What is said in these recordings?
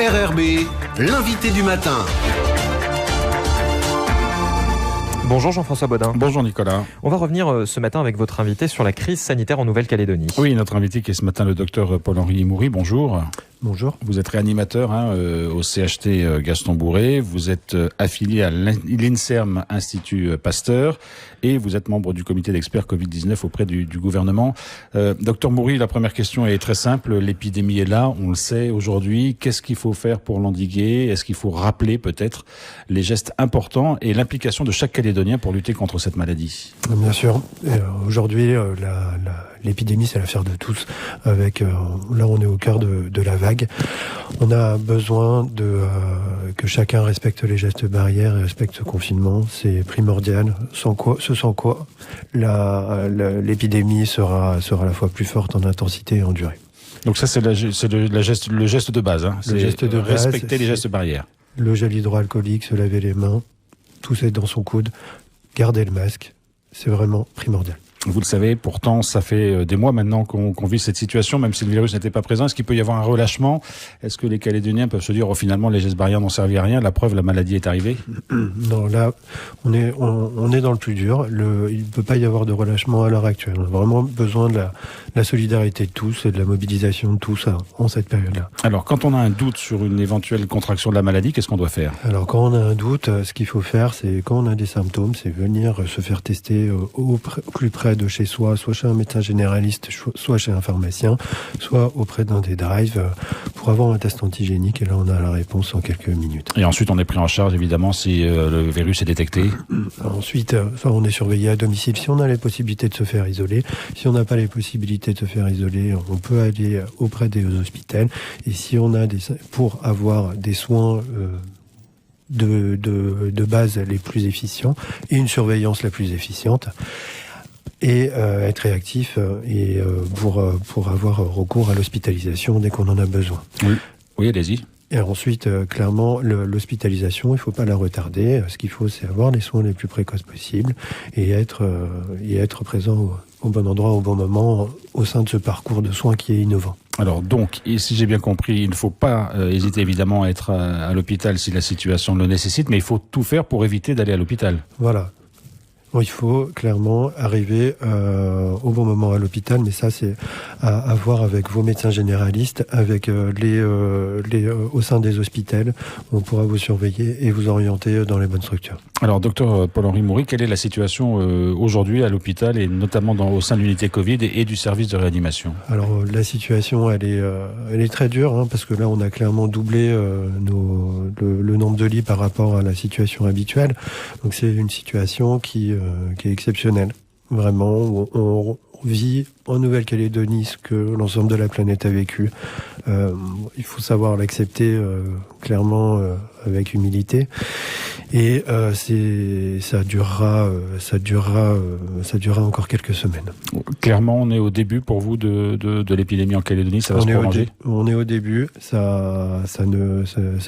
RRB, l'invité du matin. Bonjour Jean-François Bodin. Bonjour Nicolas. On va revenir ce matin avec votre invité sur la crise sanitaire en Nouvelle-Calédonie. Oui, notre invité qui est ce matin le docteur Paul-Henri Moury. Bonjour. Bonjour. Vous êtes réanimateur au CHT Gaston Bourré. Vous êtes affilié à l'INSERM Institut Pasteur et vous êtes membre du comité d'experts Covid-19 auprès du gouvernement. Docteur Moury, la première question est très simple. L'épidémie est là, on le sait aujourd'hui. Qu'est-ce qu'il faut faire pour l'endiguer? Est-ce qu'il faut rappeler peut-être les gestes importants et l'implication de chaque Calédonien pour lutter contre cette maladie? Bien sûr. Aujourd'hui, l'épidémie, c'est l'affaire de tous. Là, on est au cœur de la vague. On a besoin que chacun respecte les gestes barrières et respecte ce confinement. C'est primordial. Sans quoi l'épidémie sera à la fois plus forte en intensité et en durée. Donc ça, c'est le geste de base. Le geste de base, respecter les gestes barrières. Le gel hydroalcoolique, se laver les mains, tout ça dans son coude, garder le masque, c'est vraiment primordial. Vous le savez, pourtant, ça fait des mois maintenant qu'on vit cette situation, même si le virus n'était pas présent. Est-ce qu'il peut y avoir un relâchement? Est-ce que les Calédoniens peuvent se dire, finalement, les gestes barrières n'ont servi à rien, la preuve, la maladie est arrivée? Non, là, on est dans le plus dur. Il ne peut pas y avoir de relâchement à l'heure actuelle. On a vraiment besoin de la solidarité de tous et de la mobilisation de tous en cette période-là. Alors, quand on a un doute sur une éventuelle contraction de la maladie, qu'est-ce qu'on doit faire? Alors, quand on a un doute, ce qu'il faut faire, c'est quand on a des symptômes, c'est venir se faire tester au plus près de chez soi, soit chez un médecin généraliste, soit chez un pharmacien, soit auprès d'un des drives pour avoir un test antigénique. Et là, on a la réponse en quelques minutes. Et ensuite, on est pris en charge, évidemment, si le virus est détecté. Ensuite, on est surveillé à domicile si on a les possibilités de se faire isoler. Si on n'a pas les possibilités de se faire isoler, on peut aller auprès des hospitaux. Et si on a pour avoir des soins de base les plus efficients et une surveillance la plus efficiente, et être réactif pour avoir recours à l'hospitalisation dès qu'on en a besoin. Oui, allez-y. Et ensuite, clairement, l'hospitalisation, il ne faut pas la retarder. Ce qu'il faut, c'est avoir les soins les plus précoces possibles et être présent au bon endroit, au bon moment, au sein de ce parcours de soins qui est innovant. Alors donc, et si j'ai bien compris, il ne faut pas hésiter évidemment à être à l'hôpital si la situation le nécessite, mais il faut tout faire pour éviter d'aller à l'hôpital. Voilà. Il faut clairement arriver au bon moment à l'hôpital, mais ça c'est à voir avec vos médecins généralistes, avec au sein des hôpitaux. On pourra vous surveiller et vous orienter dans les bonnes structures. Alors, docteur Paul-Henri Moury, quelle est la situation aujourd'hui à l'hôpital et notamment au sein de l'unité Covid et du service de réanimation? Alors, la situation, elle est très dure, parce que là, on a clairement doublé le nombre de lits par rapport à la situation habituelle. Donc, c'est une situation qui est exceptionnelle. Vraiment, on vit en Nouvelle-Calédonie ce que l'ensemble de la planète a vécu. Il faut savoir l'accepter clairement avec humilité. Et ça durera encore quelques semaines. Clairement, on est au début pour vous de l'épidémie en Calédonie, ça va se prolonger. On est au début, ça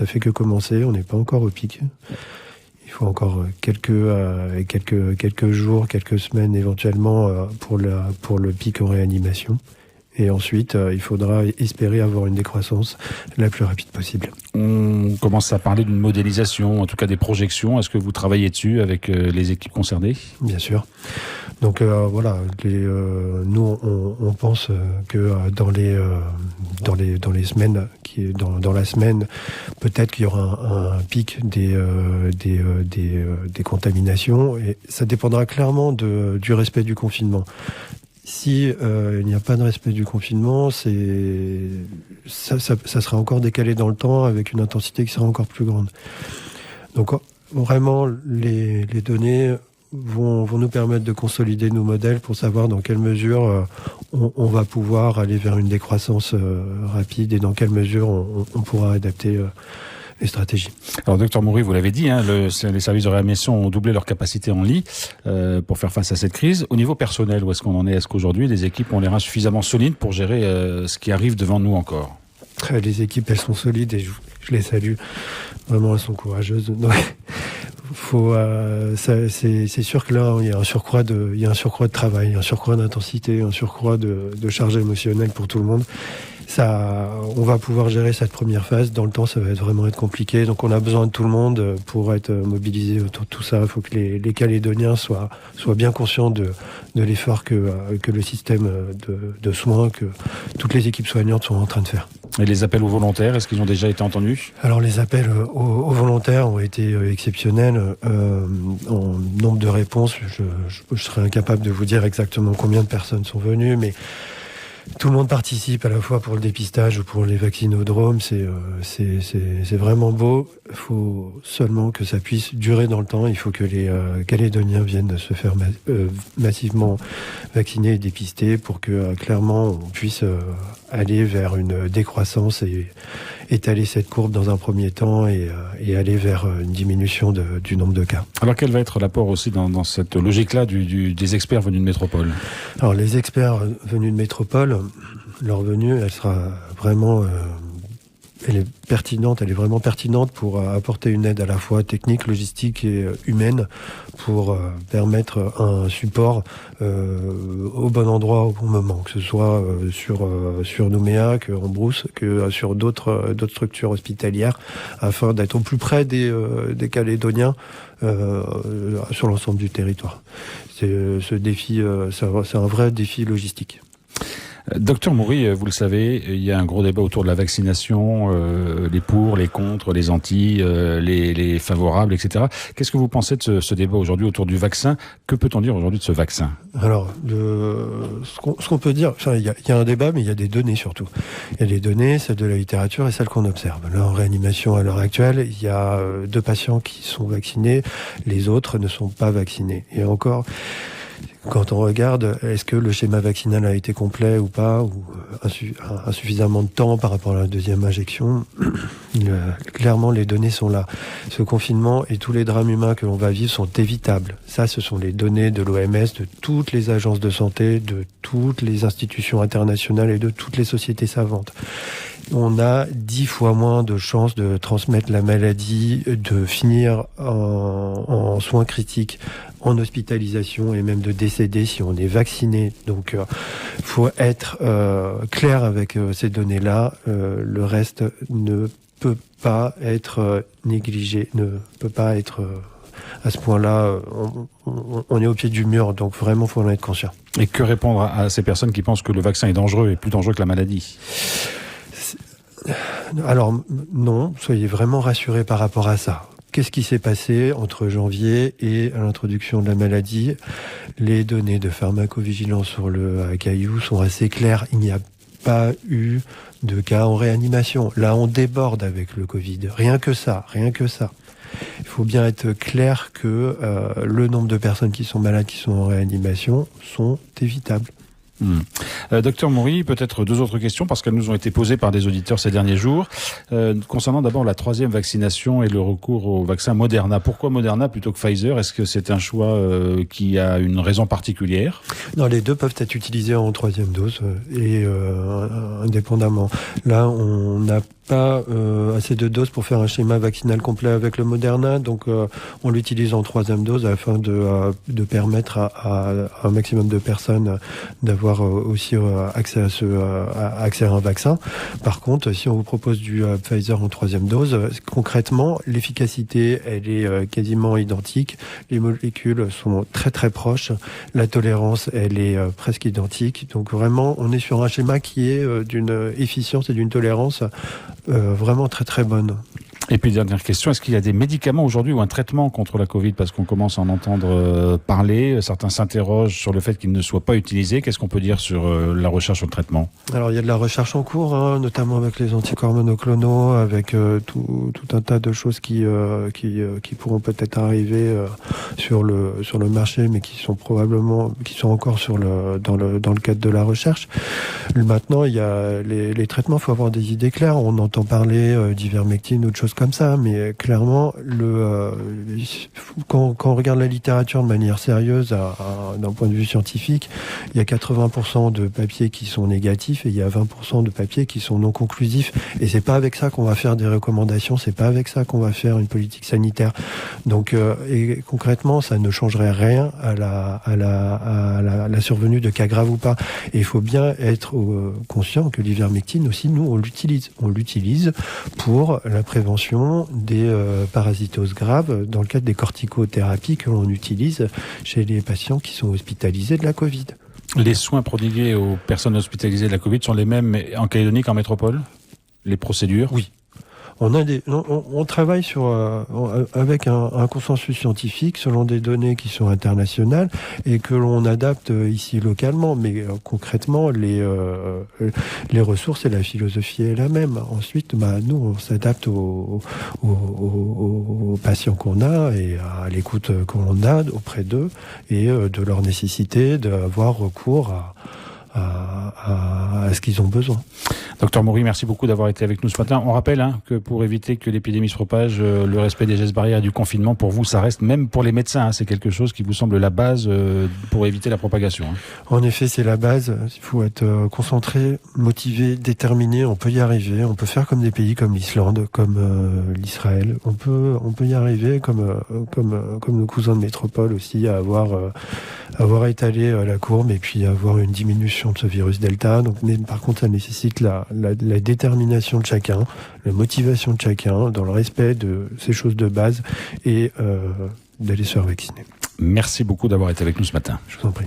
fait que commencer, on n'est pas encore au pic. Il faut encore quelques jours, quelques semaines éventuellement pour le pic en réanimation. Et ensuite, il faudra espérer avoir une décroissance la plus rapide possible. On commence à parler d'une modélisation, en tout cas des projections. Est-ce que vous travaillez dessus avec les équipes concernées? Bien sûr. Donc voilà, nous on pense que dans les semaines, dans la semaine, peut-être qu'il y aura un pic des contaminations, et ça dépendra clairement du respect du confinement. Si il n'y a pas de respect du confinement, ça sera encore décalé dans le temps avec une intensité qui sera encore plus grande. Donc vraiment, les données vont nous permettre de consolider nos modèles pour savoir dans quelle mesure on va pouvoir aller vers une décroissance rapide et dans quelle mesure on pourra adapter les stratégies. Alors, docteur Moury, vous l'avez dit, les services de réanimation ont doublé leur capacité en lit pour faire face à cette crise. Au niveau personnel, où est-ce qu'on en est? Est-ce qu'aujourd'hui, les équipes ont les reins suffisamment solides pour gérer ce qui arrive devant nous encore? Les équipes, elles sont solides et je les salue. Vraiment, elles sont courageuses. Donc, c'est sûr que là, il y a un surcroît de travail, un surcroît d'intensité, un surcroît de charge émotionnelle pour tout le monde. on va pouvoir gérer cette première phase. Dans le temps, ça va vraiment être compliqué. Donc, on a besoin de tout le monde pour être mobilisé autour de tout ça. Il faut que les Calédoniens soient bien conscients de l'effort que le système de soins, que toutes les équipes soignantes sont en train de faire. Et les appels aux volontaires, est-ce qu'ils ont déjà été entendus ? Alors, les appels aux volontaires ont été exceptionnels. En nombre de réponses, je serais incapable de vous dire exactement combien de personnes sont venues, mais tout le monde participe à la fois pour le dépistage ou pour les vaccinodromes. C'est vraiment beau. Il faut seulement que ça puisse durer dans le temps. Il faut que les Calédoniens viennent se faire massivement vacciner et dépister pour que clairement on puisse aller vers une décroissance et étaler cette courbe dans un premier temps et aller vers une diminution du nombre de cas. Alors quel va être l'apport aussi dans cette logique-là des experts venus de métropole ? Alors les experts venus de métropole, leur venue, elle sera vraiment... elle est vraiment pertinente pour apporter une aide à la fois technique, logistique et humaine pour permettre un support au bon endroit, au bon moment, que ce soit sur Nouméa, qu'en Brousse, que sur d'autres structures hospitalières, afin d'être au plus près des Calédoniens sur l'ensemble du territoire. Ce défi, c'est un vrai défi logistique. Docteur Moury, vous le savez, il y a un gros débat autour de la vaccination, les pour, les contre, les anti, les favorables, etc. Qu'est-ce que vous pensez de ce débat aujourd'hui autour du vaccin ? Que peut-on dire aujourd'hui de ce vaccin ? Alors, ce qu'on peut dire, il y a un débat, mais il y a des données surtout. Il y a des données, celles de la littérature et celles qu'on observe. Là, en réanimation à l'heure actuelle, il y a 2 patients qui sont vaccinés, les autres ne sont pas vaccinés. Et encore... Quand on regarde, est-ce que le schéma vaccinal a été complet ou pas, ou insuffisamment de temps par rapport à la deuxième injection, clairement les données sont là. Ce confinement et tous les drames humains que l'on va vivre sont évitables. Ça, ce sont les données de l'OMS, de toutes les agences de santé, de toutes les institutions internationales et de toutes les sociétés savantes. On a 10 fois moins de chances de transmettre la maladie, de finir en soins critiques, en hospitalisation et même de décéder si on est vacciné. Donc, faut être clair avec ces données-là. Le reste ne peut pas être négligé, ne peut pas être... à ce point-là, on est au pied du mur, donc vraiment, il faut en être conscient. Et que répondre à ces personnes qui pensent que le vaccin est dangereux et plus dangereux que la maladie ? Alors non, soyez vraiment rassurés par rapport à ça. Qu'est-ce qui s'est passé entre janvier et l'introduction de la maladie ? Les données de pharmacovigilance sur le caillou sont assez claires. Il n'y a pas eu de cas en réanimation. Là, on déborde avec le Covid. Rien que ça. Il faut bien être clair que le nombre de personnes qui sont malades, qui sont en réanimation, sont évitables. Docteur Moury, peut-être 2 autres questions parce qu'elles nous ont été posées par des auditeurs ces derniers jours. Concernant d'abord la 3e vaccination et le recours au vaccin Moderna. Pourquoi Moderna plutôt que Pfizer ? Est-ce que c'est un choix qui a une raison particulière ? Non, les 2 peuvent être utilisés en 3e dose et indépendamment. Là, on n'a pas assez de doses pour faire un schéma vaccinal complet avec le Moderna, donc on l'utilise en 3e dose afin de permettre à un maximum de personnes d'avoir aussi accès à un vaccin. Par contre, si on vous propose du Pfizer en 3e dose, concrètement, l'efficacité, elle est quasiment identique. Les molécules sont très très proches. La tolérance, elle est presque identique. Donc vraiment, on est sur un schéma qui est d'une efficience et d'une tolérance vraiment très très bonne. Et puis dernière question, est-ce qu'il y a des médicaments aujourd'hui ou un traitement contre la Covid ? Parce qu'on commence à en entendre parler, certains s'interrogent sur le fait qu'ils ne soient pas utilisés. Qu'est-ce qu'on peut dire sur la recherche sur le traitement ? Alors il y a de la recherche en cours, notamment avec les anticorps monoclonaux, avec tout un tas de choses qui pourront peut-être arriver sur le marché, mais qui sont encore dans le cadre de la recherche. Maintenant, il y a les traitements, il faut avoir des idées claires. On entend parler d'ivermectine ou de choses choses comme ça, mais clairement, quand on regarde la littérature de manière sérieuse, d'un point de vue scientifique, il y a 80% de papiers qui sont négatifs et il y a 20% de papiers qui sont non conclusifs. Et c'est pas avec ça qu'on va faire des recommandations, c'est pas avec ça qu'on va faire une politique sanitaire. Donc, et concrètement, ça ne changerait rien à la survenue de cas graves ou pas. Et il faut bien être conscient que l'ivermectine aussi, nous, on l'utilise pour la prévention des parasitoses graves dans le cadre des corticothérapies que l'on utilise chez les patients qui sont hospitalisés de la Covid. Les soins prodigués aux personnes hospitalisées de la Covid sont les mêmes en Calédonie qu'en métropole? Les procédures? Oui. On travaille avec un consensus scientifique selon des données qui sont internationales et que l'on adapte ici localement. Mais concrètement, les ressources et la philosophie est la même. Ensuite, nous, on s'adapte aux patients qu'on a et à l'écoute qu'on a auprès d'eux et de leur nécessité d'avoir recours à ce qu'ils ont besoin. Docteur Maury, merci beaucoup d'avoir été avec nous ce matin. On rappelle que pour éviter que l'épidémie se propage, le respect des gestes barrières et du confinement, pour vous, ça reste, même pour les médecins, c'est quelque chose qui vous semble la base pour éviter la propagation. En effet, c'est la base. Il faut être concentré, motivé, déterminé. On peut y arriver. On peut faire comme des pays comme l'Islande, comme l'Israël. On peut y arriver comme nos cousins de métropole aussi, à avoir étalé la courbe et puis avoir une diminution de ce virus Delta. Donc, mais par contre, ça nécessite la détermination de chacun, la motivation de chacun, dans le respect de ces choses de base et d'aller se faire vacciner. Merci beaucoup d'avoir été avec nous ce matin. Je vous en prie.